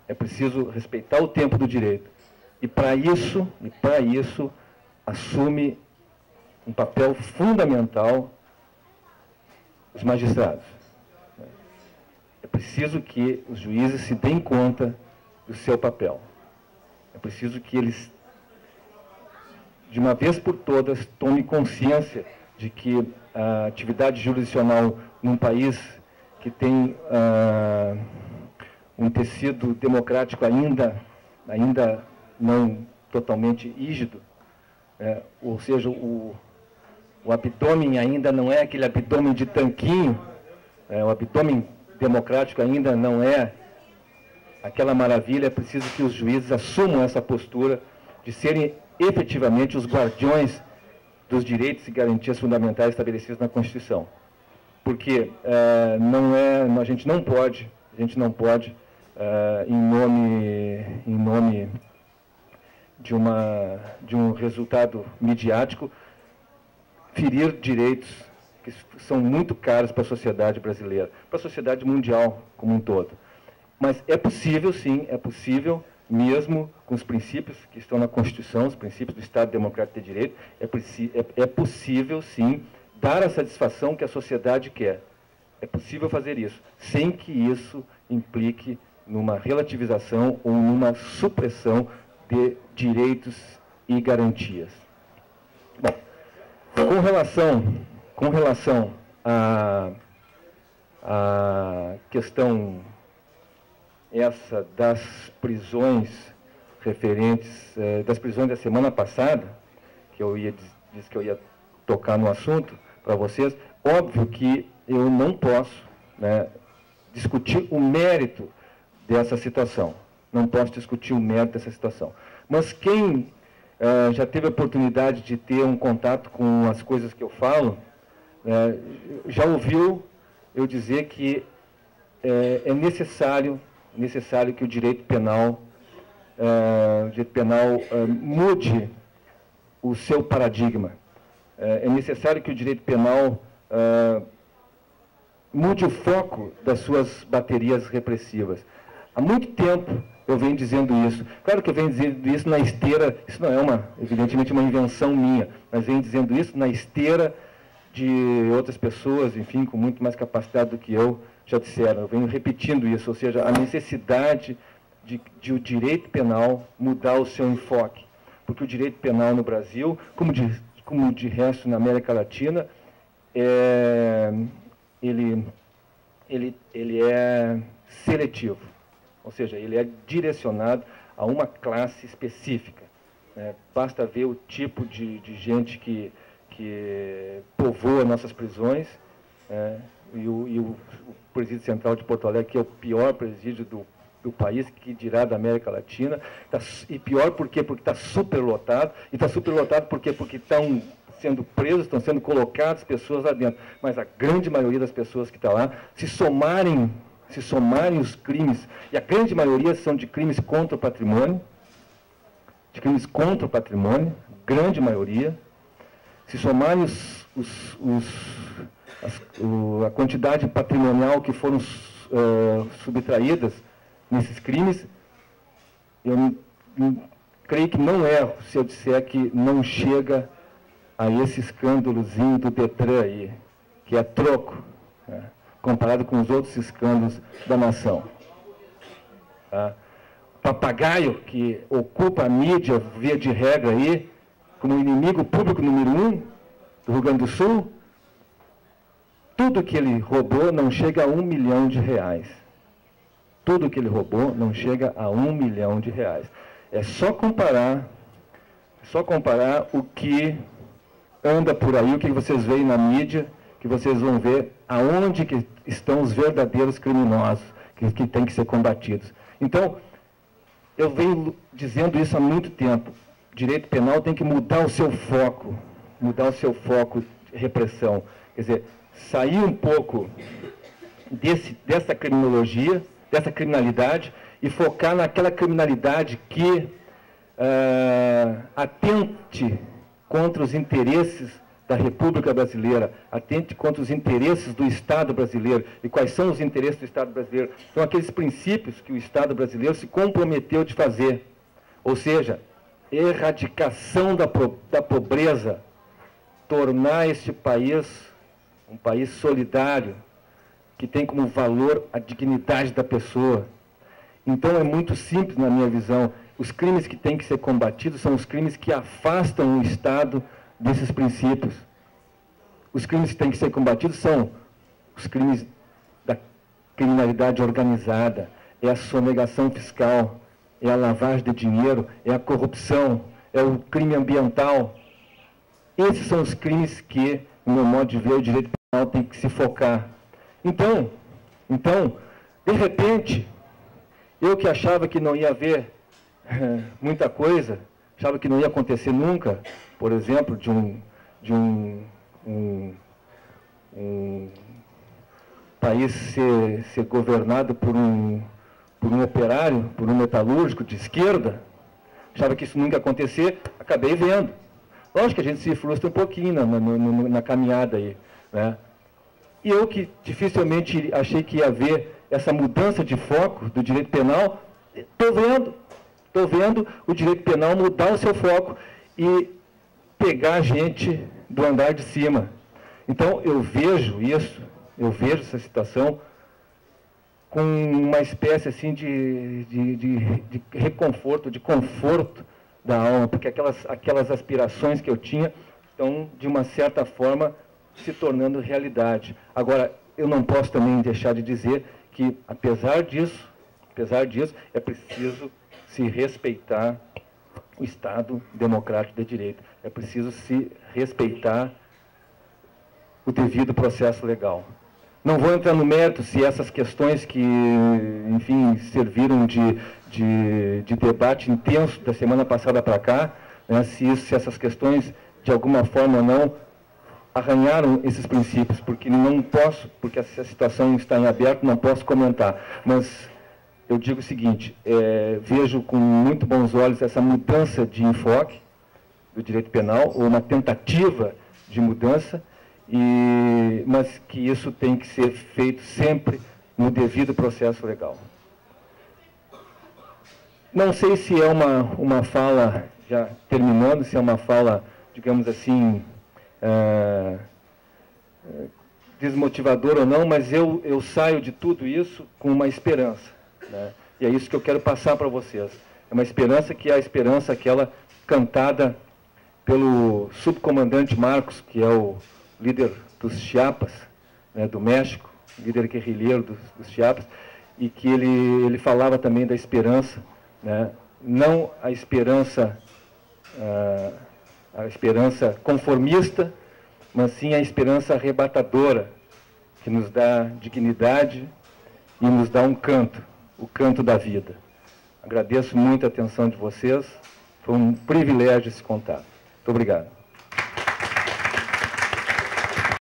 É preciso respeitar o tempo do direito. E para isso, assume um papel fundamental os magistrados. É preciso que os juízes se deem conta do seu papel. É preciso que eles, de uma vez por todas, tomem consciência de que a atividade jurisdicional num país que tem um tecido democrático ainda não totalmente rígido, ou seja, o abdômen ainda não é aquele abdômen de tanquinho, o abdômen democrático ainda não é aquela maravilha. É preciso que os juízes assumam essa postura de serem efetivamente os guardiões dos direitos e garantias fundamentais estabelecidos na Constituição. Porque a gente não pode, em nome de um resultado midiático, ferir direitos que são muito caros para a sociedade brasileira, para a sociedade mundial como um todo. Mas é possível, sim, é possível, mesmo com os princípios que estão na Constituição, os princípios do Estado Democrático de Direito, é possível, sim, dar a satisfação que a sociedade quer. É possível fazer isso, sem que isso implique numa relativização ou numa supressão de direitos e garantias. Bom, com relação à questão essa das prisões referentes, das prisões da semana passada, que eu disse que eu ia tocar no assunto para vocês, óbvio que eu não posso, discutir o mérito dessa situação. Não posso discutir o mérito dessa situação. Mas quem já teve a oportunidade de ter um contato com as coisas que eu falo, já ouviu eu dizer que é necessário que o direito penal, mude o seu paradigma. É necessário que o direito penal mude o foco das suas baterias repressivas. Há muito tempo eu venho dizendo isso. Claro que eu venho dizendo isso na esteira, isso não é evidentemente uma invenção minha, mas venho dizendo isso na esteira de outras pessoas, enfim, com muito mais capacidade do que eu, já disseram. Eu venho repetindo isso, ou seja, a necessidade de o direito penal mudar o seu enfoque. Porque o direito penal no Brasil, como de resto na América Latina, ele é seletivo. Ou seja, ele é direcionado a uma classe específica. Basta ver o tipo de gente que povoa nossas prisões, e o Presídio Central de Porto Alegre, que é o pior presídio do país, que dirá da América Latina. E pior por quê? Porque está superlotado. E está superlotado por quê? Porque estão sendo presos, estão sendo colocadas pessoas lá dentro. Mas a grande maioria das pessoas que está lá, se somarem os crimes, e a grande maioria são de crimes contra o patrimônio, grande maioria, se somarem a quantidade patrimonial que foram subtraídas nesses crimes, eu creio que não erro se eu disser que não chega a esse escândalozinho do Detran aí, que é troco, comparado com os outros escândalos da nação. Papagaio, que ocupa a mídia, via de regra aí, como inimigo público número 1 do Rio Grande do Sul, tudo que ele roubou não chega a R$1 milhão. Tudo que ele roubou não chega a R$1 milhão. É só comparar o que anda por aí, o que vocês veem na mídia, que vocês vão ver aonde que estão os verdadeiros criminosos que têm que ser combatidos. Então, eu venho dizendo isso há muito tempo. O direito penal tem que mudar o seu foco de repressão. Quer dizer, sair um pouco dessa criminologia, dessa criminalidade, e focar naquela criminalidade que atente contra os interesses da República Brasileira, atente contra os interesses do Estado brasileiro. E quais são os interesses do Estado brasileiro? São aqueles princípios que o Estado brasileiro se comprometeu de fazer. Ou seja, erradicação da pobreza, tornar este país um país solidário, que tem como valor a dignidade da pessoa. Então é muito simples na minha visão. Os crimes que têm que ser combatidos são os crimes que afastam o Estado desses princípios. Os crimes que têm que ser combatidos são os crimes da criminalidade organizada, é a sonegação fiscal, é a lavagem de dinheiro, é a corrupção, é o crime ambiental. Esses são os crimes que, no meu modo de ver, o direito penal tem que se focar. Então, de repente, eu que achava que não ia haver muita coisa, achava que não ia acontecer nunca, por exemplo, de um país ser governado por um operário, por um metalúrgico de esquerda, achava que isso nunca ia acontecer, acabei vendo. Lógico que a gente se frustra um pouquinho na caminhada aí, né? E eu que dificilmente achei que ia haver essa mudança de foco do direito penal, estou vendo o direito penal mudar o seu foco e pegar a gente do andar de cima. Então, eu vejo essa situação com uma espécie assim de reconforto, de conforto da alma, porque aquelas aspirações que eu tinha estão, de uma certa forma, se tornando realidade. Agora, eu não posso também deixar de dizer que, apesar disso, é preciso se respeitar o Estado democrático de direito. É preciso se respeitar o devido processo legal. Não vou entrar no mérito se essas questões que, enfim, serviram de debate intenso da semana passada para cá, né, se essas questões, de alguma forma ou não, arranharam esses princípios, porque não posso, porque essa situação está em aberto, não posso comentar. Mas eu digo o seguinte, vejo com muito bons olhos essa mudança de enfoque do direito penal, ou uma tentativa de mudança, mas que isso tem que ser feito sempre no devido processo legal. Não sei se é uma fala, já terminando, se é uma fala, digamos assim, desmotivadora ou não, mas eu saio de tudo isso com uma esperança, né? E é isso que eu quero passar para vocês. É uma esperança que é a esperança aquela cantada pelo subcomandante Marcos, que é o líder dos Chiapas, né, do México, líder guerrilheiro dos Chiapas, e que ele falava também da esperança, né, não a esperança conformista, mas sim a esperança arrebatadora, que nos dá dignidade e nos dá um canto, o canto da vida. Agradeço muito a atenção de vocês, foi um privilégio esse contato. Muito obrigado.